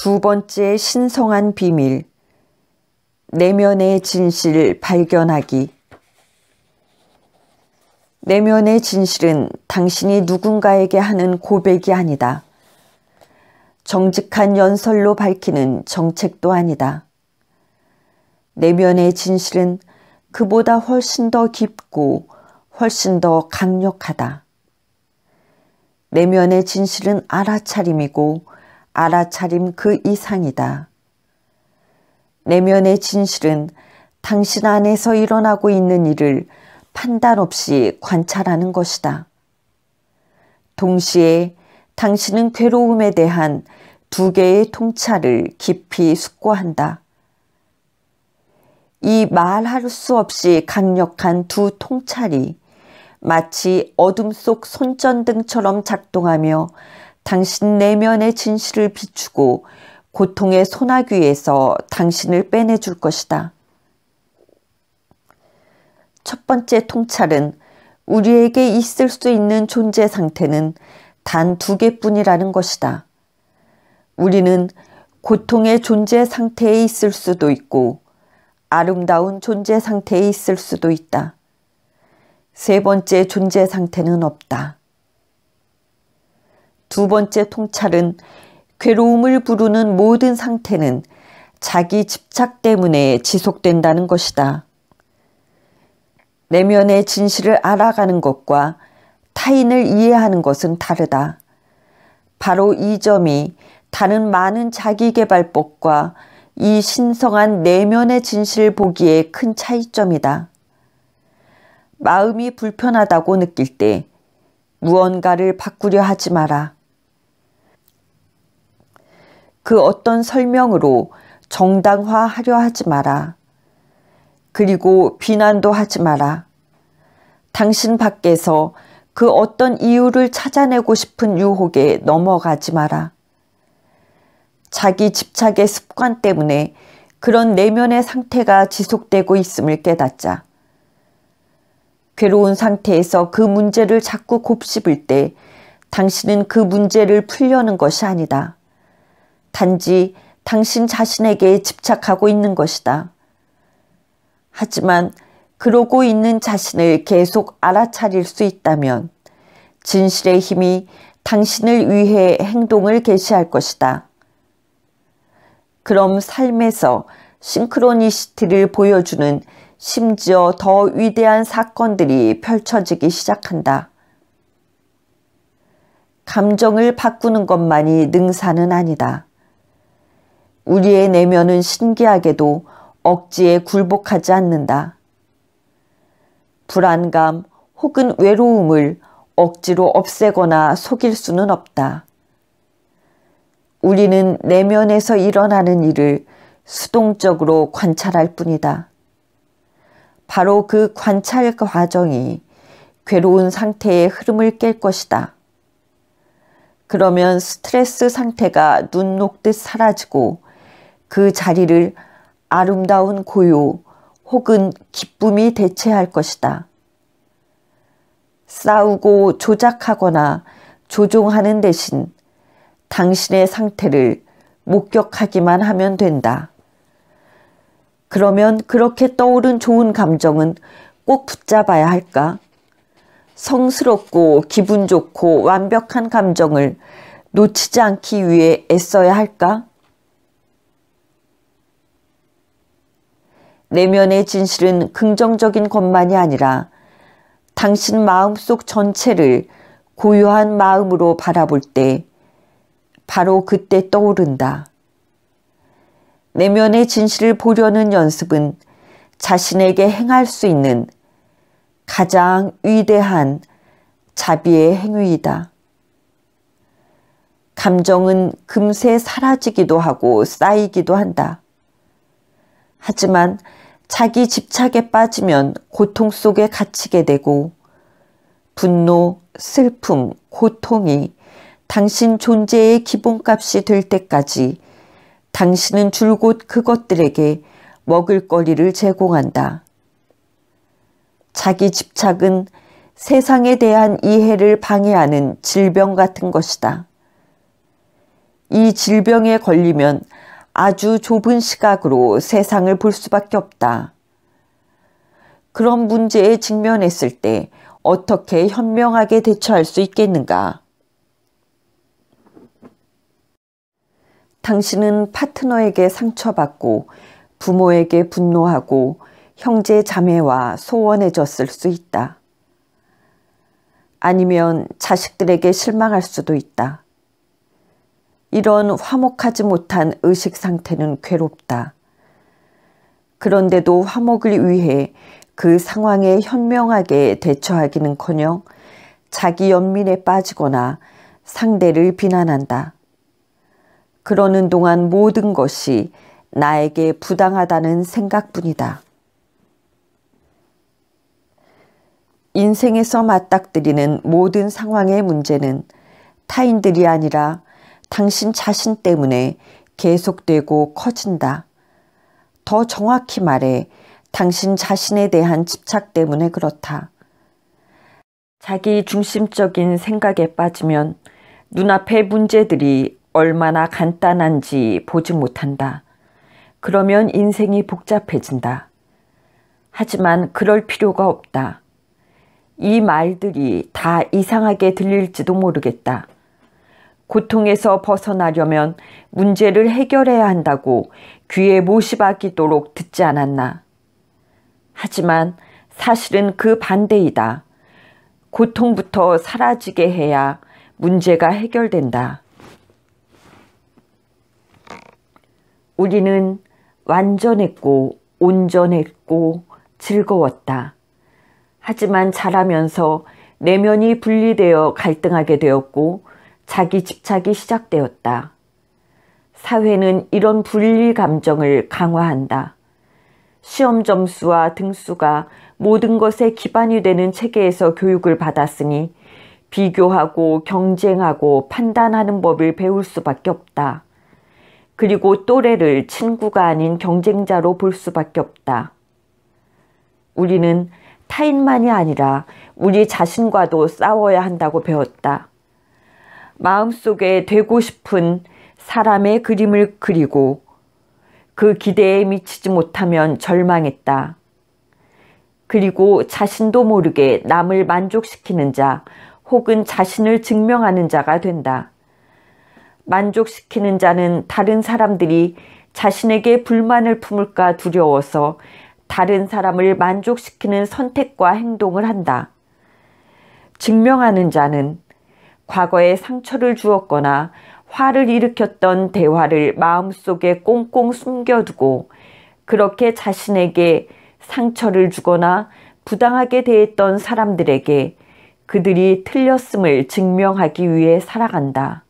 두 번째 신성한 비밀, 내면의 진실 발견하기. 내면의 진실은 당신이 누군가에게 하는 고백이 아니다. 정직한 연설로 밝히는 정책도 아니다. 내면의 진실은 그보다 훨씬 더 깊고 훨씬 더 강력하다. 내면의 진실은 알아차림이고 알아차림 그 이상이다. 내면의 진실은 당신 안에서 일어나고 있는 일을 판단 없이 관찰하는 것이다. 동시에 당신은 괴로움에 대한 두 개의 통찰을 깊이 숙고한다. 이 말할 수 없이 강력한 두 통찰이 마치 어둠 속 손전등처럼 작동하며 당신 내면의 진실을 비추고 고통의 소나귀에서 당신을 빼내줄 것이다. 첫 번째 통찰은 우리에게 있을 수 있는 존재 상태는 단 두 개뿐이라는 것이다. 우리는 고통의 존재 상태에 있을 수도 있고 아름다운 존재 상태에 있을 수도 있다. 세 번째 존재 상태는 없다. 두 번째 통찰은 괴로움을 부르는 모든 상태는 자기 집착 때문에 지속된다는 것이다. 내면의 진실을 알아가는 것과 타인을 이해하는 것은 다르다. 바로 이 점이 다른 많은 자기계발법과 이 신성한 내면의 진실을 보기에 큰 차이점이다. 마음이 불편하다고 느낄 때 무언가를 바꾸려 하지 마라. 그 어떤 설명으로 정당화하려 하지 마라. 그리고 비난도 하지 마라. 당신 밖에서 그 어떤 이유를 찾아내고 싶은 유혹에 넘어가지 마라. 자기 집착의 습관 때문에 그런 내면의 상태가 지속되고 있음을 깨닫자. 괴로운 상태에서 그 문제를 자꾸 곱씹을 때 당신은 그 문제를 풀려는 것이 아니다. 단지 당신 자신에게 집착하고 있는 것이다. 하지만 그러고 있는 자신을 계속 알아차릴 수 있다면 진실의 힘이 당신을 위해 행동을 개시할 것이다. 그럼 삶에서 싱크로니시티를 보여주는 심지어 더 위대한 사건들이 펼쳐지기 시작한다. 감정을 바꾸는 것만이 능사는 아니다. 우리의 내면은 신기하게도 억지에 굴복하지 않는다. 불안감 혹은 외로움을 억지로 없애거나 속일 수는 없다. 우리는 내면에서 일어나는 일을 수동적으로 관찰할 뿐이다. 바로 그 관찰 과정이 괴로운 상태의 흐름을 깰 것이다. 그러면 스트레스 상태가 눈 녹듯 사라지고 그 자리를 아름다운 고요 혹은 기쁨이 대체할 것이다. 싸우고 조작하거나 조종하는 대신 당신의 상태를 목격하기만 하면 된다. 그러면 그렇게 떠오른 좋은 감정은 꼭 붙잡아야 할까? 성스럽고 기분 좋고 완벽한 감정을 놓치지 않기 위해 애써야 할까? 내면의 진실은 긍정적인 것만이 아니라 당신 마음속 전체를 고요한 마음으로 바라볼 때 바로 그때 떠오른다. 내면의 진실을 보려는 연습은 자신에게 행할 수 있는 가장 위대한 자비의 행위이다. 감정은 금세 사라지기도 하고 쌓이기도 한다. 하지만 자기 집착에 빠지면 고통 속에 갇히게 되고 분노, 슬픔, 고통이 당신 존재의 기본값이 될 때까지 당신은 줄곧 그것들에게 먹을거리를 제공한다. 자기 집착은 세상에 대한 이해를 방해하는 질병 같은 것이다. 이 질병에 걸리면 아주 좁은 시각으로 세상을 볼 수밖에 없다. 그런 문제에 직면했을 때 어떻게 현명하게 대처할 수 있겠는가? 당신은 파트너에게 상처받고 부모에게 분노하고 형제 자매와 소원해졌을 수 있다. 아니면 자식들에게 실망할 수도 있다. 이런 화목하지 못한 의식 상태는 괴롭다. 그런데도 화목을 위해 그 상황에 현명하게 대처하기는커녕 자기 연민에 빠지거나 상대를 비난한다. 그러는 동안 모든 것이 나에게 부당하다는 생각뿐이다. 인생에서 맞닥뜨리는 모든 상황의 문제는 타인들이 아니라 당신 자신 때문에 계속되고 커진다. 더 정확히 말해 당신 자신에 대한 집착 때문에 그렇다. 자기 중심적인 생각에 빠지면 눈앞의 문제들이 얼마나 간단한지 보지 못한다. 그러면 인생이 복잡해진다. 하지만 그럴 필요가 없다. 이 말들이 다 이상하게 들릴지도 모르겠다. 고통에서 벗어나려면 문제를 해결해야 한다고 귀에 못이 박히도록 듣지 않았나. 하지만 사실은 그 반대이다. 고통부터 사라지게 해야 문제가 해결된다. 우리는 완전했고 온전했고 즐거웠다. 하지만 자라면서 내면이 분리되어 갈등하게 되었고 자기 집착이 시작되었다. 사회는 이런 분리 감정을 강화한다. 시험 점수와 등수가 모든 것의 기반이 되는 체계에서 교육을 받았으니 비교하고 경쟁하고 판단하는 법을 배울 수밖에 없다. 그리고 또래를 친구가 아닌 경쟁자로 볼 수밖에 없다. 우리는 타인만이 아니라 우리 자신과도 싸워야 한다고 배웠다. 마음속에 되고 싶은 사람의 그림을 그리고 그 기대에 미치지 못하면 절망했다. 그리고 자신도 모르게 남을 만족시키는 자 혹은 자신을 증명하는 자가 된다. 만족시키는 자는 다른 사람들이 자신에게 불만을 품을까 두려워서 다른 사람을 만족시키는 선택과 행동을 한다. 증명하는 자는 과거에 상처를 주었거나 화를 일으켰던 대화를 마음속에 꽁꽁 숨겨두고 그렇게 자신에게 상처를 주거나 부당하게 대했던 사람들에게 그들이 틀렸음을 증명하기 위해 살아간다.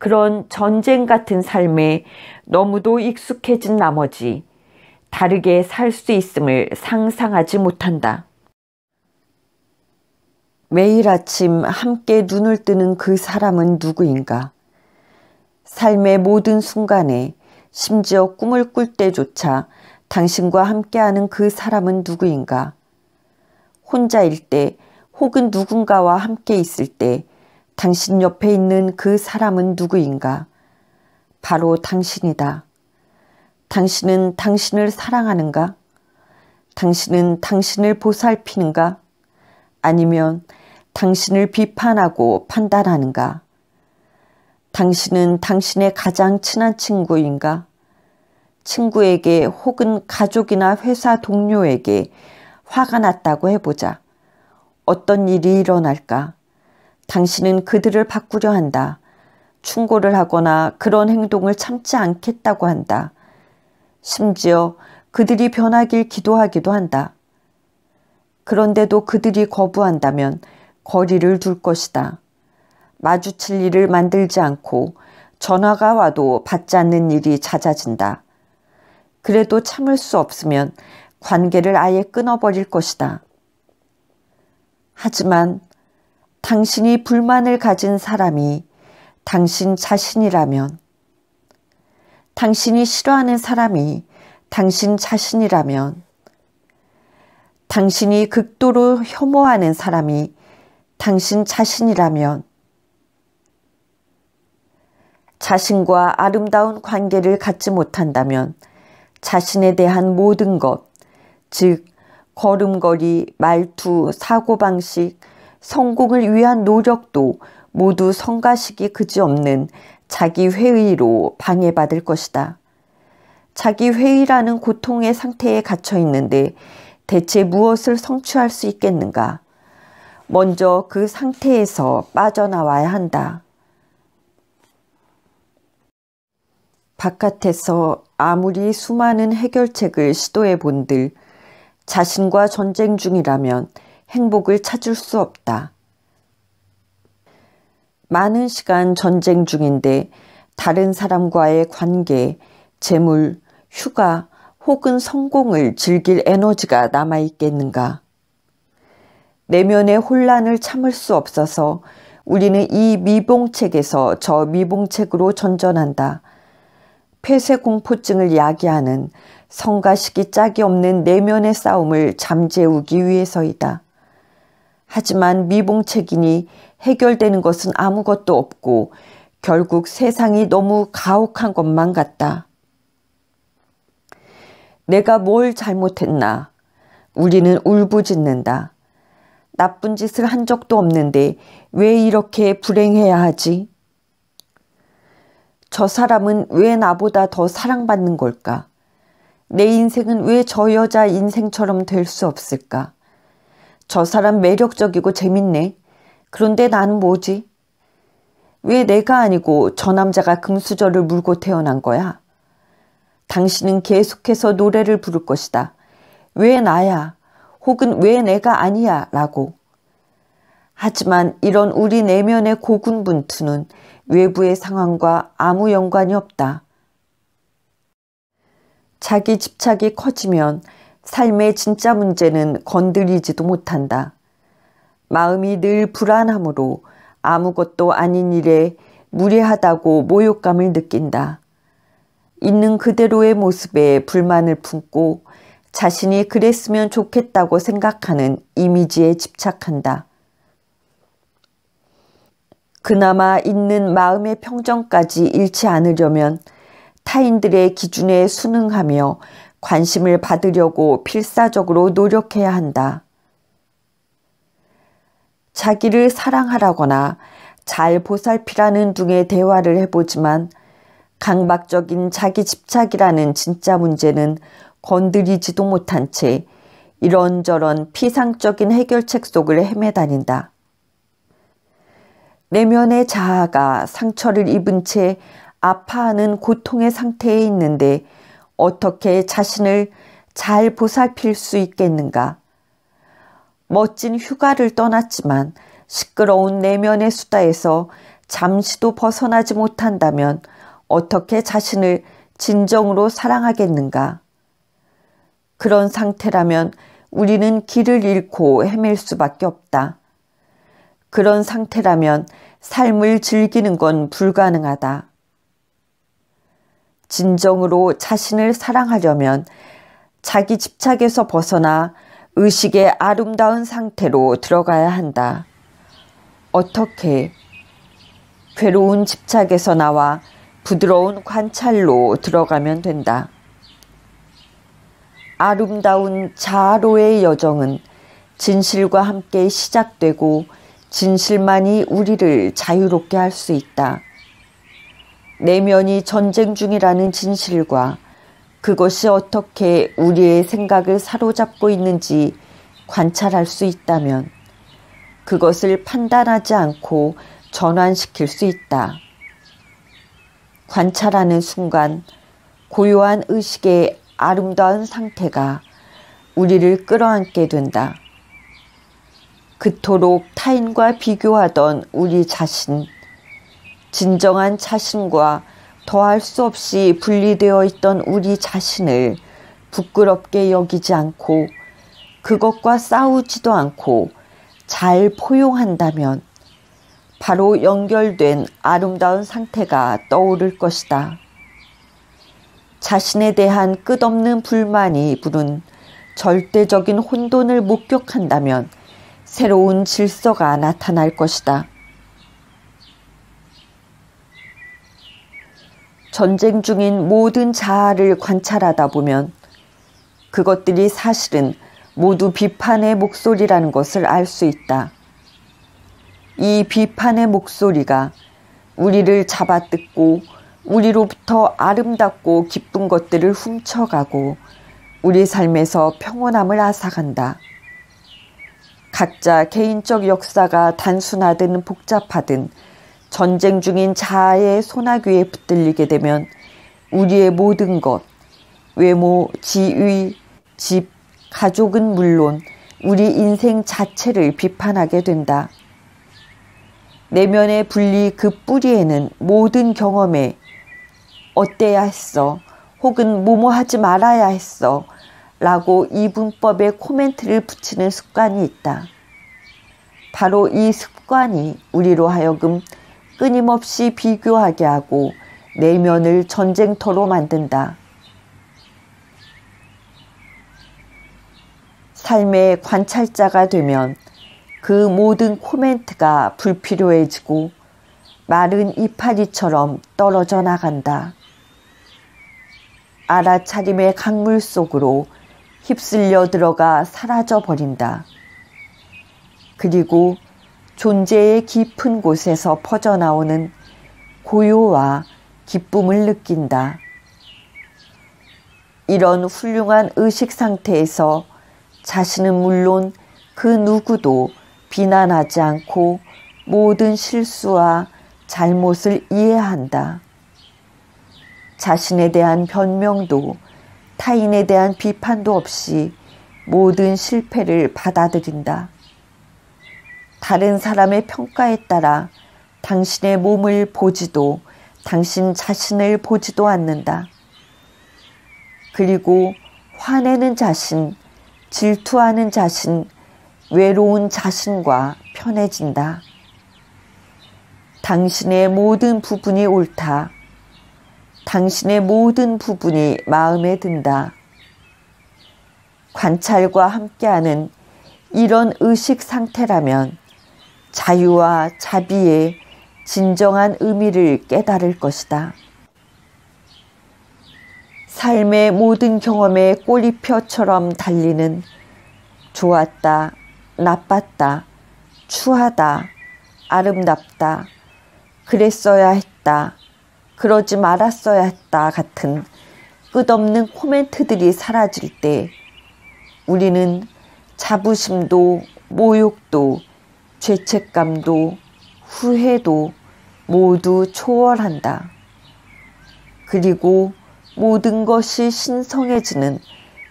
그런 전쟁 같은 삶에 너무도 익숙해진 나머지 다르게 살 수 있음을 상상하지 못한다. 매일 아침 함께 눈을 뜨는 그 사람은 누구인가? 삶의 모든 순간에 심지어 꿈을 꿀 때조차 당신과 함께하는 그 사람은 누구인가? 혼자일 때 혹은 누군가와 함께 있을 때 당신 옆에 있는 그 사람은 누구인가? 바로 당신이다. 당신은 당신을 사랑하는가? 당신은 당신을 보살피는가? 아니면 당신을 비판하고 판단하는가? 당신은 당신의 가장 친한 친구인가? 친구에게 혹은 가족이나 회사 동료에게 화가 났다고 해보자. 어떤 일이 일어날까? 당신은 그들을 바꾸려 한다. 충고를 하거나 그런 행동을 참지 않겠다고 한다. 심지어 그들이 변하길 기도하기도 한다. 그런데도 그들이 거부한다면 거리를 둘 것이다. 마주칠 일을 만들지 않고 전화가 와도 받지 않는 일이 잦아진다. 그래도 참을 수 없으면 관계를 아예 끊어버릴 것이다. 하지만 당신이 불만을 가진 사람이 당신 자신이라면, 당신이 싫어하는 사람이 당신 자신이라면, 당신이 극도로 혐오하는 사람이 당신 자신이라면, 자신과 아름다운 관계를 갖지 못한다면 자신에 대한 모든 것, 즉 걸음걸이, 말투, 사고방식, 성공을 위한 노력도 모두 성가시기 그지없는 자기 회의로 방해받을 것이다. 자기 회의라는 고통의 상태에 갇혀 있는데 대체 무엇을 성취할 수 있겠는가? 먼저 그 상태에서 빠져나와야 한다. 바깥에서 아무리 수많은 해결책을 시도해 본들 자신과 전쟁 중이라면 행복을 찾을 수 없다. 많은 시간 전쟁 중인데 다른 사람과의 관계, 재물, 휴가 혹은 성공을 즐길 에너지가 남아있겠는가? 내면의 혼란을 참을 수 없어서 우리는 이 미봉책에서 저 미봉책으로 전전한다. 폐쇄공포증을 야기하는 성가시기 짝이 없는 내면의 싸움을 잠재우기 위해서이다. 하지만 미봉책이니 해결되는 것은 아무것도 없고 결국 세상이 너무 가혹한 것만 같다. 내가 뭘 잘못했나? 우리는 울부짖는다. 나쁜 짓을 한 적도 없는데 왜 이렇게 불행해야 하지? 저 사람은 왜 나보다 더 사랑받는 걸까? 내 인생은 왜 저 여자 인생처럼 될 수 없을까? 저 사람 매력적이고 재밌네. 그런데 나는 뭐지? 왜 내가 아니고 저 남자가 금수저를 물고 태어난 거야? 당신은 계속해서 노래를 부를 것이다. 왜 나야? 혹은 왜 내가 아니야? 라고. 하지만 이런 우리 내면의 고군분투는 외부의 상황과 아무 연관이 없다. 자기 집착이 커지면 삶의 진짜 문제는 건드리지도 못한다. 마음이 늘 불안함으로 아무것도 아닌 일에 무례하다고 모욕감을 느낀다. 있는 그대로의 모습에 불만을 품고 자신이 그랬으면 좋겠다고 생각하는 이미지에 집착한다. 그나마 있는 마음의 평정까지 잃지 않으려면 타인들의 기준에 순응하며 관심을 받으려고 필사적으로 노력해야 한다. 자기를 사랑하라거나 잘 보살피라는 등의 대화를 해보지만 강박적인 자기 집착이라는 진짜 문제는 건드리지도 못한 채 이런저런 피상적인 해결책 속을 헤매다닌다. 내면의 자아가 상처를 입은 채 아파하는 고통의 상태에 있는데 어떻게 자신을 잘 보살필 수 있겠는가? 멋진 휴가를 떠났지만 시끄러운 내면의 수다에서 잠시도 벗어나지 못한다면 어떻게 자신을 진정으로 사랑하겠는가? 그런 상태라면 우리는 길을 잃고 헤맬 수밖에 없다. 그런 상태라면 삶을 즐기는 건 불가능하다. 진정으로 자신을 사랑하려면 자기 집착에서 벗어나 의식의 아름다운 상태로 들어가야 한다. 어떻게? 괴로운 집착에서 나와 부드러운 관찰로 들어가면 된다. 아름다운 자아로의 여정은 진실과 함께 시작되고 진실만이 우리를 자유롭게 할 수 있다. 내면이 전쟁 중이라는 진실과 그것이 어떻게 우리의 생각을 사로잡고 있는지 관찰할 수 있다면 그것을 판단하지 않고 전환시킬 수 있다. 관찰하는 순간 고요한 의식의 아름다운 상태가 우리를 끌어안게 된다. 그토록 타인과 비교하던 우리 자신, 진정한 자신과 더할 수 없이 분리되어 있던 우리 자신을 부끄럽게 여기지 않고 그것과 싸우지도 않고 잘 포용한다면 바로 연결된 아름다운 상태가 떠오를 것이다. 자신에 대한 끝없는 불만이 부른 절대적인 혼돈을 목격한다면 새로운 질서가 나타날 것이다. 전쟁 중인 모든 자아를 관찰하다 보면 그것들이 사실은 모두 비판의 목소리라는 것을 알 수 있다. 이 비판의 목소리가 우리를 잡아뜯고 우리로부터 아름답고 기쁜 것들을 훔쳐가고 우리 삶에서 평온함을 앗아간다. 각자 개인적 역사가 단순하든 복잡하든 전쟁 중인 자아의 소나귀에 붙들리게 되면 우리의 모든 것, 외모, 지위, 집, 가족은 물론 우리 인생 자체를 비판하게 된다. 내면의 분리 그 뿌리에는 모든 경험에 어때야 했어, 혹은 뭐뭐 하지 말아야 했어 라고 이분법에 코멘트를 붙이는 습관이 있다. 바로 이 습관이 우리로 하여금 끊임없이 비교하게 하고 내면을 전쟁터로 만든다. 삶의 관찰자가 되면 그 모든 코멘트가 불필요해지고 마른 이파리처럼 떨어져 나간다. 알아차림의 강물 속으로 휩쓸려 들어가 사라져 버린다. 그리고 존재의 깊은 곳에서 퍼져나오는 고요와 기쁨을 느낀다. 이런 훌륭한 의식 상태에서 자신은 물론 그 누구도 비난하지 않고 모든 실수와 잘못을 이해한다. 자신에 대한 변명도 타인에 대한 비판도 없이 모든 실패를 받아들인다. 다른 사람의 평가에 따라 당신의 몸을 보지도 당신 자신을 보지도 않는다. 그리고 화내는 자신, 질투하는 자신, 외로운 자신과 편해진다. 당신의 모든 부분이 옳다. 당신의 모든 부분이 마음에 든다. 관찰과 함께하는 이런 의식 상태라면 자유와 자비의 진정한 의미를 깨달을 것이다. 삶의 모든 경험에 꼬리표처럼 달리는 좋았다, 나빴다, 추하다, 아름답다, 그랬어야 했다, 그러지 말았어야 했다 같은 끝없는 코멘트들이 사라질 때 우리는 자부심도 모욕도 죄책감도 후회도 모두 초월한다. 그리고 모든 것이 신성해지는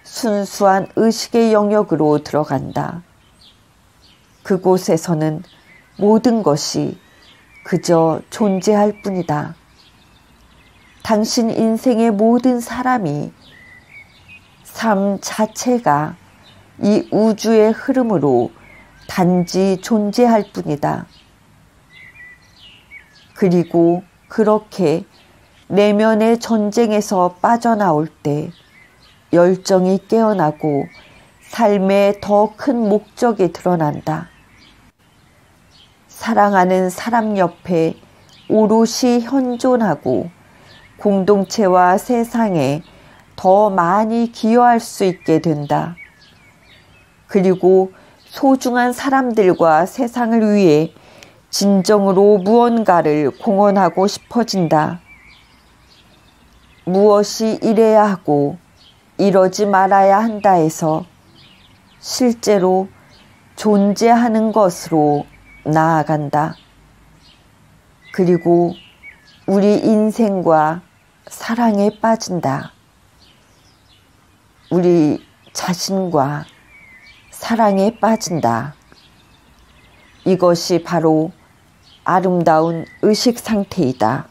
순수한 의식의 영역으로 들어간다. 그곳에서는 모든 것이 그저 존재할 뿐이다. 당신 인생의 모든 사람이 삶 자체가 이 우주의 흐름으로 단지 존재할 뿐이다. 그리고 그렇게 내면의 전쟁에서 빠져나올 때 열정이 깨어나고 삶의 더 큰 목적이 드러난다. 사랑하는 사람 옆에 오롯이 현존하고 공동체와 세상에 더 많이 기여할 수 있게 된다. 그리고 소중한 사람들과 세상을 위해 진정으로 무언가를 공헌하고 싶어진다. 무엇이 이래야 하고 이러지 말아야 한다 해서 실제로 존재하는 것으로 나아간다. 그리고 우리 인생과 사랑에 빠진다. 우리 자신과 사랑에 빠진다. 이것이 바로 아름다운 의식 상태이다.